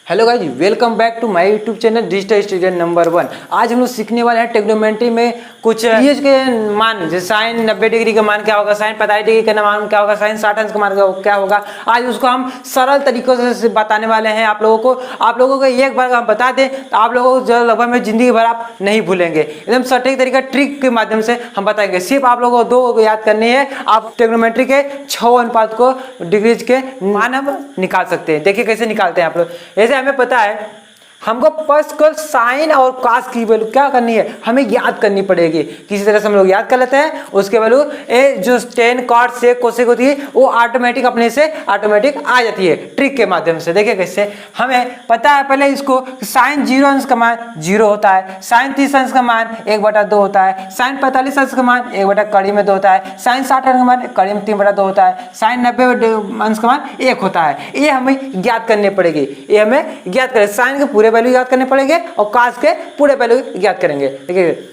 Hello guys, welcome back to my YouTube channel digital student number 1। आज हम लोग सीखने वाले हैं ट्रिग्नोमेट्री में कुछ पीएच के मान, जैसे साइन 90 डिग्री का मान क्या होगा, साइन 45 डिग्री का मान क्या होगा, साइन 60 अंश का मान क्या होगा। आज उसको हम सरल तरीकों से बताने वाले हैं आप लोगों को। आप लोगों को एक बार हम बता दें तो आप लोगों को लगभग में जिंदगी भर आप नहीं भूलेंगे। एकदम सटीक तरीका ट्रिक के माध्यम से हम बताएंगे। सिर्फ आप लोगों को दो याद करनी है। आप ट्रिग्नोमेट्री के 6 अनुपात को डिग्रीज के मान हम निकाल सकते हैं। देखिए कैसे निकालते हैं आप लोग। ऐसे हमें पता है, हमको फर्स्ट को साइन और कॉस की वैल्यू क्या करनी है, हमें याद करनी पड़ेगी। किसी तरह से हम लोग याद कर लेते हैं। उसके वैल्यू ए जो tan cot sec cosec होती है वो ऑटोमेटिक अपने से ऑटोमेटिक आ जाती है ट्रिक के माध्यम से। देखिए कैसे, हमें पता है पहले इसको साइन 0 अंश का मान 0 होता है, साइन 30 अंश का मान 1/2 होता है, साइन 45 अंश का मान 1 कड़ी में 2 होता है, साइन 60 अंश का मान कड़ी में 3/2 होता है, साइन 90 अंश का मान 1 होता है। ये हमें याद करने पड़ेगी। ये हमें याद करें, साइन के पूरे वैल्यू याद करने पड़ेंगे और कास के पूरे वैल्यू याद करेंगे। देखिए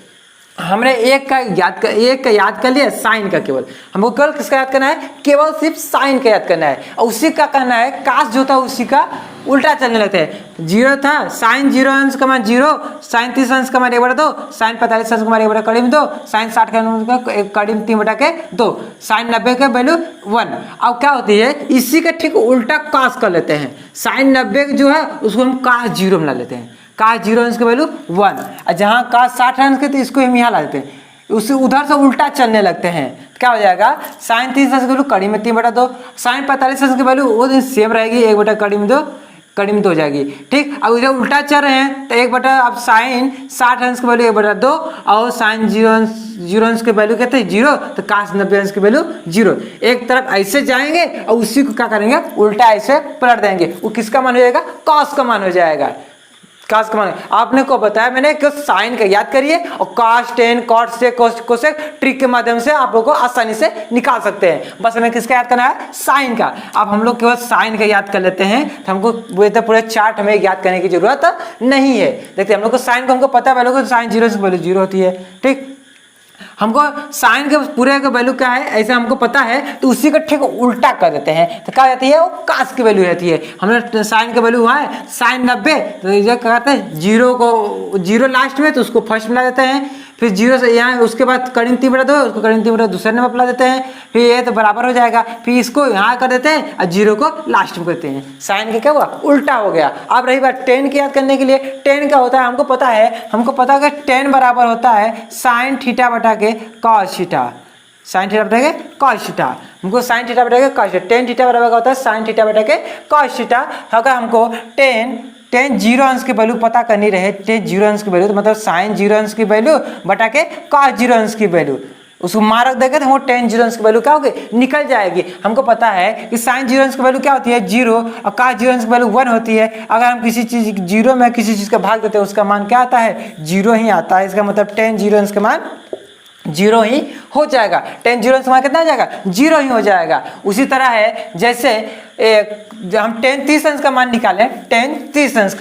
हमने एक का याद कर लिया, साइन का केवल हमको केवल किसका याद करना है, केवल सिर्फ साइन का याद करना है। और उसी का करना है, कास जो था उसी का उल्टा चलने लगता है। 0 था, साइन 0 अंश का मान 0, साइन 30 अंश का मान 1/2, साइन 45 अंश का मान 1 कड़ी में 2, साइन 60 का कड़ी में 3/2, साइन 90 का वैल्यू 1। अब क्या होती है, इसी का ठीक उल्टा कास कर लेते हैं। साइन 90 जो है उसको हम कास 0 बना लेते हैं। कास 0 अंश का वैल्यू 1, और जहाँ कास 60 अंश के तो इसको हम यहाँ ला देते हैं। उसे उधर से उल्टा चलने लगते हैं। क्या हो जाएगा, साइन 30 अंश की वैल्यू कड़ी में 3/2, साइन 45 अंश की वैल्यू वो दिन सेम रहेगी, 1 कड़ी में 2, कड़ी में 2 हो जाएगी। ठीक, अब जब उल्टा चल रहे हैं तो 1 अब साइन 60 अंश की वैल्यू 1/2 और साइन 0 अंश की वैल्यू कहते हैं 0, तो कास 90 अंश की वैल्यू 0। एक तरफ ऐसे जाएंगे और उसी को क्या करेंगे, उल्टा ऐसे पलट देंगे। वो किसका मान हो जाएगा, कॉस का मान हो जाएगा। कास का मान आपने को बताया मैंने कि साइन का याद करिए और कास tan cot sec cosec trick के माध्यम से आप लोग को आसानी से निकाल सकते हैं। बस हमें किसका याद करना है, साइन का। अब हम लोग केवल साइन का याद कर लेते हैं, तो हमको पूरे चार्ट हमें याद करने की जरूरत नहीं है। देखते हम लोग को साइन को हमको पता है, पहले साइन 0 से वैल्यू 0 होती है। ठीक, हमको साइन के पूरे का वैल्यू क्या है ऐसा हमको पता है, तो उसी का ठीक उल्टा कर देते हैं। तो क्या जाती है, वो कास की वैल्यू रहती है। हमने साइन का वैल्यू हुआ है साइन 90, तो ये क्या करते हैं, 0 लास्ट में तो उसको फर्स्ट में ला देते हैं। फिर 0 से यहाँ, उसके बाद कड़ी में 3/2, उसको कड़ी में 3/2 दूसरे नंबर पर ला देते हैं। फिर ये तो बराबर हो जाएगा, फिर इसको यहाँ कर देते हैं और 0 को लास्ट में करते हैं। साइन का क्या हुआ, उल्टा हो गया। अब रही बात tan की याद करने के लिए, tan क्या होता है हमको पता है। tan बराबर होता है साइन थीटा बटा के कॉस थीटा, साइन थीटा बटा के कॉस थीटा। हमको साइन थीटा बटा के कॉस थीटा, tan थीटा बराबर होता है साइन थीटा बटा के कॉस थीटा। अगर हमको tan 0 अंश की वैल्यू पता करनी रहे, tan 0 अंश की वैल्यू, तो मतलब साइन 0 अंश की वैल्यू बटा के cos 0 अंश की वैल्यू, उसको मार्क देंगे तो हमको tan 0 अंश की वैल्यू क्या होगी, निकल जाएगी। हमको पता है कि साइन 0 अंश की वैल्यू क्या होती है, 0, और cos 0 अंश की वैल्यू 1 होती है। अगर हम किसी चीज 0 में किसी चीज का भाग देते हैं, उसका मान क्या आता है, 0 ही आता है। इसका मतलब tan 0 अंश का मान 0 ही हो जाएगा। tan 0 अंश का मान कितना हो जाएगा, 0 ही हो जाएगा। उसी तरह है जैसे हम tan 30 अंश का मान निकालें, tan 30 अंश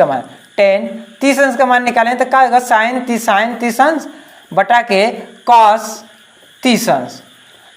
का मान निकालें तो क्या होगा, साइन 30 अंश बटा के कॉस 30 अंश।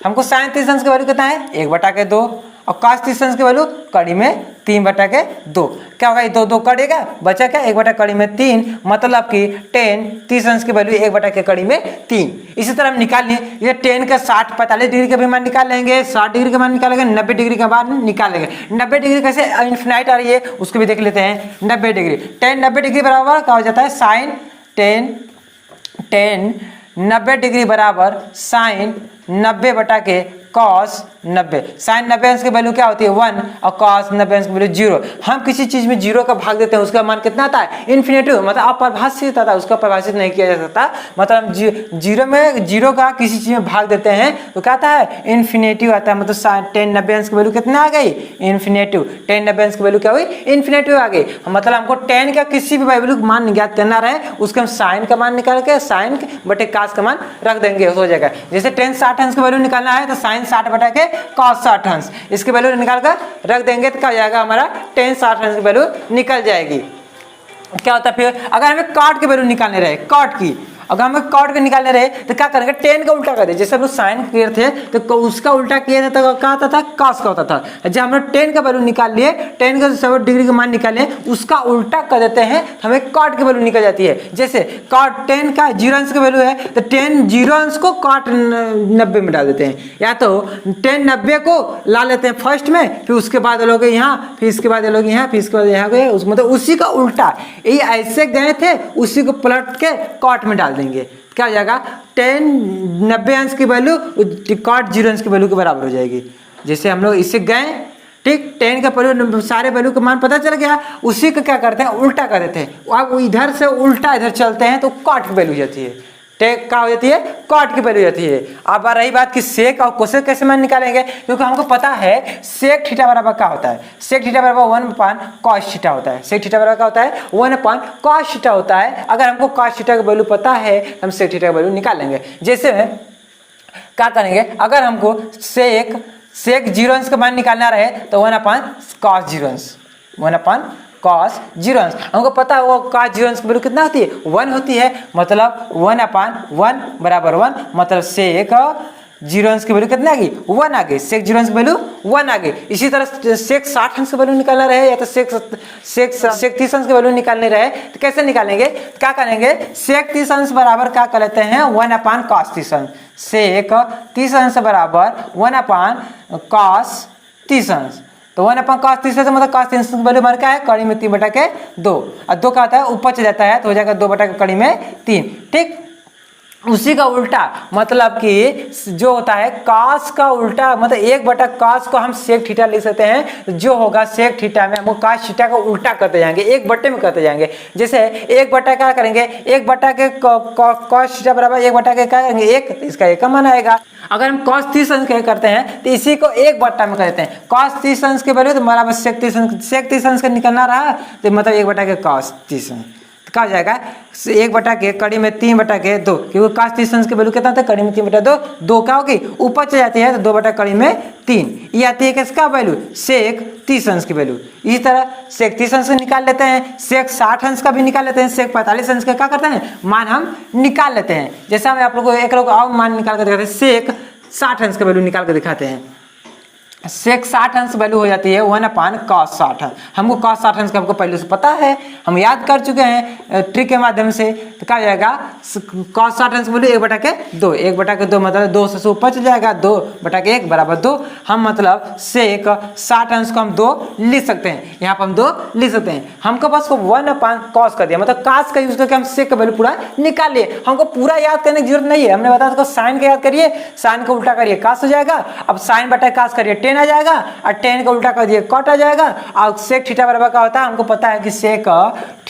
हमको साइन 30 अंश की वैल्यू कितना है, 1/2, और cos 30 अंश की वैल्यू कड़ी में 3/2। क्या होगा, ये 2 कटेगा, बचा क्या, 1/कड़ी में 3, मतलब कि tan 30 अंश की वैल्यू 1/कड़ी में 3। इसी तरह हम निकाल लें, ये tan का 45 डिग्री का भी मान निकाल लेंगे, 60 डिग्री का मान निकालेंगे, 90 डिग्री का मान निकालेंगे। 90 डिग्री कैसे इन्फिनाइट आ रही है उसको भी देख लेते हैं। 90 डिग्री, tan 90 डिग्री बराबर क्या हो जाता है, साइन tan 90 डिग्री बराबर साइन 90 बटा के कॉस 90। साइन 90 अंश की वैल्यू क्या होती है, 1, और कॉस 90 अंश की वैल्यू 0। हम किसी चीज में 0 का भाग देते हैं, उसका मान कितना आता है, इन्फिनेटिव, मतलब अपरिभाषित आता है, उसका परिभाषित नहीं किया जा सकता। मतलब 0 का किसी चीज में भाग देते हैं तो क्या आता है, इन्फिनेटिव आता है। मतलब tan 90 अंश की वैल्यू कितना आ गई, इन्फिनेटिव। tan 90 अंश की वैल्यू क्या हुई, इन्फिनेटिव आ गई। मतलब हमको tan का किसी भी वैल्यू का मान ज्ञात करना रहे, उसके हम साइन का मान निकाल के साइन बटे कास का मान रख देंगे, हो जाएगा। जैसे tan 60 अंश की वैल्यू निकालना है तो साइन 60 बटा के cos 60 अंश, इसकी वैल्यू निकाल कर रख देंगे तो क्या हो जाएगा, हमारा tan 60 अंश की वैल्यू निकल जाएगी। क्या होता है फिर, अगर हमें cot की वैल्यू निकालने रहे, cot की, अगर हमें कॉट के निकालने रहे तो क्या करेंगे, टेन का उल्टा कर दे। जैसे हम लोग साइन किए थे तो उसका उल्टा किए थे तो क्या होता था, कॉस का होता था। जब हम लोग टेन का वैल्यू निकाल लिए, टेन का 70 डिग्री का मान निकाल लिए, उसका उल्टा कर देते हैं, हमें कॉट की वैल्यू निकल जाती है। जैसे कॉट 10 का 0 अंश का वैल्यू है तो 10 0 अंश को कॉट 90 में डाल देते हैं, या तो 10 90 को ला लेते हैं फर्स्ट में, फिर उसके बाद लोग यहाँ, फिर इसके बाद लोग यहाँ, फिर इसके बाद यहाँ गए, मतलब उसी का उल्टा, ये ऐसे गए थे उसी को पलट के कॉट में डाल देंगे। क्या हो जाएगा, 10 90 अंश की वैल्यू कॉट 0 अंश की वैल्यू के बराबर हो जाएगी। जैसे हम लोग इससे गए, ठीक, 10 का वैल्यू, सारे वैल्यू का मान पता चल गया, उसी को क्या करते हैं, उल्टा कर देते हैं। अब इधर से उल्टा इधर चलते हैं तो कॉट की वैल्यू जाती है, टेक क्या हो जाती है, कॉट की वैल्यू जाती है। अब रही बात कि सेक और कोसेक कैसे मान निकालेंगे, क्योंकि हमको पता है सेक थीटा बराबर क्या होता है, सेक थीटा बराबर 1 कॉस थीटा होता है। सेक थीटा बराबर क्या होता है, 1 कॉस थीटा होता है। अगर हमको कॉस थीटा का वैल्यू पता है हम सेक थीटा का वैल्यू निकाल लेंगे। जैसे क्या करेंगे, अगर हमको सेक 0 अंश का मान निकालना रहे तो 1 कॉस 0 अंश, 1 कॉस 0 अंश। हमको पता है वो कॉस 0 अंश की वैल्यू कितना होती है, 1 होती है। मतलब 1/1 बराबर 1, मतलब सेक 0 अंश की वैल्यू कितना आ गई, 1 आ गई। सेक 0 अंश की वैल्यू 1 आ गई। इसी तरह सेक 60 अंश की वैल्यू निकालना रहे, या तो सेक 30 अंश की वैल्यू निकालने रहे तो कैसे निकालेंगे, क्या करेंगे, सेक 30 अंश बराबर क्या कर लेते हैं, 1 कॉस 30 अंश। सेक 30 अंश बराबर 1 कॉस 30 अंश। तो 1 कॉस 30 अंश मतलब कॉस 30 अंश की वैल्यू हमारे क्या है, कड़ी में 3/2, और 2 का होता है ऊपर चल जाता है तो हो जाएगा 2/3 में 3। ठीक, उसी का उल्टा, मतलब कि जो होता है कॉस का उल्टा, मतलब 1 कॉस को हम सेक थीटा लिख सकते हैं। जो होगा सेक थीटा में हम कॉस थीटा को उल्टा करते जाएंगे, 1 में करते जाएंगे। जैसे 1 क्या करेंगे, 1 के कॉस थीटा बराबर 1 के क्या करेंगे, 1, इसका 1 का मान आएगा। अगर हम कॉस 30 अंश करते हैं तो इसी को 1 में कर देते हैं। कॉस 30 अंश के वैल्यू तो बराबर सेक 30 अंश का निकलना रहा तो मतलब 1 के कॉस 30 अंश क्या हो जाएगा, 1 के कड़ी में 3/2, क्योंकि कॉस 30 अंश की वैल्यू कितना था, कड़ी में 3/2, 2 क्या होगी ऊपर चली जाती है तो 2 कड़ी में 3, ये आती है किसका वैल्यू, सेक 30 अंश की वैल्यू। इसी तरह सेक 30 अंश निकाल लेते हैं, सेक 60 अंश का भी निकाल लेते हैं, सेक 45 अंश का क्या करते हैं, मान हम निकाल लेते हैं। जैसे हम आप लोग को एक लोग और मान निकाल कर दिखाते हैं, सेक 60 अंश का वैल्यू निकाल कर दिखाते हैं। सेक 60 अंश वैल्यू हो जाती है 1 कॉस 60। हमको कॉस 60 अंश का हमको पहले से पता है, हम याद कर चुके हैं ट्रिक के माध्यम से। तो क्या हो जाएगा, कॉस 60 अंश वैल्यू 1/2, 1/2 मतलब 2 से ऊपर चल जाएगा, 2/1 बराबर 2। हम मतलब सेक 60 अंश को हम 2 लिख सकते हैं, यहाँ पर हम 2 लिख सकते हैं। हमको बस को 1 कॉस कर दिया, मतलब कॉस का यूज करके हम सेक का वैल्यू पूरा निकाल लिए। हमको पूरा याद करने की जरूरत नहीं है, हमने बताया था साइन का याद करिए, साइन को उल्टा करिए कॉस हो जाएगा। अब साइन बटा कॉस करिए 10 आ जाएगा, और 10 का उल्टा कर दिए कॉट आ जाएगा। और सेक थीटा बराबर क्या होता है, हमको पता है कि सेक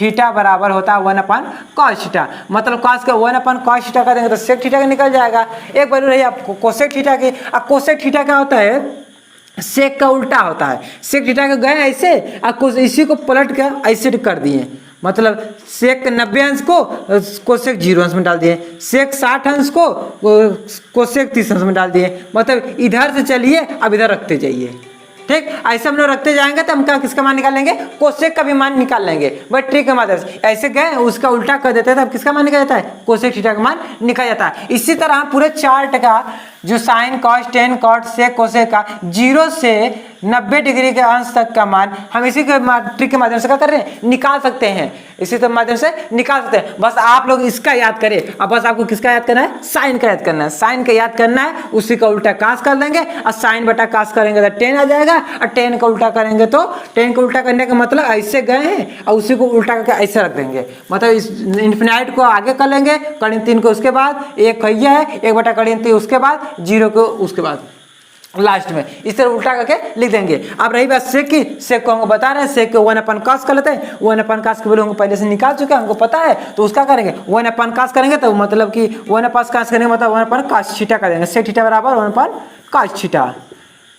थीटा बराबर होता है 1 कॉस थीटा, मतलब कॉस का 1 कॉस थीटा कर देंगे तो सेक थीटा का निकल जाएगा। एक वैल्यू रही आपको कोसेक थीटा की। अब कोसेक थीटा क्या होता है, सेक का उल्टा होता है। सेक थीटा के गए ऐसे और इसी को पलट कर ऐसे कर दिए, मतलब सेक 90 अंश को कोसेक 0 अंश में डाल दिए, सेक 60 अंश को कोसेक 30 अंश में डाल दिए। मतलब इधर से चलिए अब इधर रखते जाइए, ठीक, ऐसे हम लोग रखते जाएंगे तो हम किसका मान निकाल लेंगे, कोसेक का भी मान निकाल लेंगे। बट ट्रिक के माध्यम से ऐसे गए उसका उल्टा कर देते हैं तो अब किसका मान निकल जाता है, कोसेक थीटा का मान निकल जाता है। इसी तरह पूरे चार्ट का जो sine cos tan cot sec cosec का 0 से 90 डिग्री के अंश तक का मान हम इसी के ट्रिक के माध्यम से क्या कर रहे हैं, निकाल सकते हैं, इसी के माध्यम से निकाल सकते हैं। बस आप लोग इसका याद करें। अब बस आपको किसका याद करना है, साइन का याद करना है। साइन का याद करना है, उसी का उल्टा कास कर देंगे और साइन बटा कास करेंगे तो 10 आ जाएगा, और 10 का उल्टा करेंगे तो 10 का उल्टा करने का मतलब ऐसे गए हैं और उसी को उल्टा करके ऐसे रख देंगे, मतलब इस इन्फिनाइट को आगे कर लेंगे, कड़ी 3 को उसके बाद, एक है 1/3 उसके बाद, 0 को उसके बाद लास्ट में, इस तरह उल्टा करके लिख देंगे। अब रही बात सेक की, सेक को हमको बता रहे हैं, सेक को 1 कॉस कर लेते हैं। 1 कॉस की वैल्यू हमको पहले से निकाल चुके हैं, हमको पता है, तो उसका करेंगे 1 कॉस करेंगे तो मतलब कि 1 कॉस करेंगे मतलब 1 कॉस थीटा कर देंगे। सेक थीटा बराबर 1 कॉस थीटा,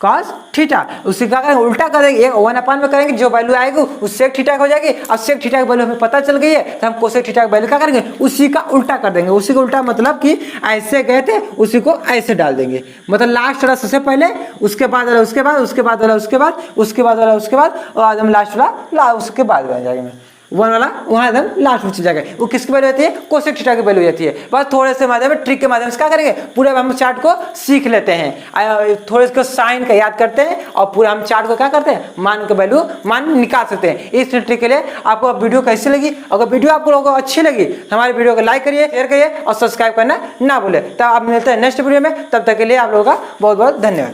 कॉस थीटा। उसी का करेंगे उल्टा कर देंगे, 1 में करेंगे, जो वैल्यू आएगी उस सेक थीटा हो जाएगी। अब सेक थीटा की वैल्यू हमें पता चल गई है तो हम कोसेक थीटा की वैल्यू क्या करेंगे, उसी का उल्टा कर देंगे। उसी का उल्टा मतलब कि ऐसे गए थे उसी को ऐसे डाल देंगे, मतलब लास्ट वाला सबसे पहले, उसके बाद वाला उसके बाद, उसके बाद वाला उसके बाद, उसके बाद वाला उसके बाद, और आज हम लास्ट वाला उसके बाद बन जाएंगे। वन वाला वहाँ एकदम लास्ट में चल जाएगा। वो किसकी वैल्यू रहती है, कोसेक थीटा की वैल्यू रहती है। बस थोड़े से माध्यम में ट्रिक के माध्यम से क्या करेंगे, पूरे हम चार्ट को सीख लेते हैं, थोड़े इसको साइन का याद करते हैं और पूरा हम चार्ट को क्या करते हैं, मान का वैल्यू मान निकाल सकते हैं। इस ट्रिक के लिए आपको वीडियो कैसी लगी, अगर वीडियो आपको लोगों को अच्छी लगी हमारे वीडियो को लाइक करिए, शेयर करिए और सब्सक्राइब करना ना भूले। तब आप मिलते हैं नेक्स्ट वीडियो में, तब तक के लिए आप लोगों का बहुत बहुत धन्यवाद।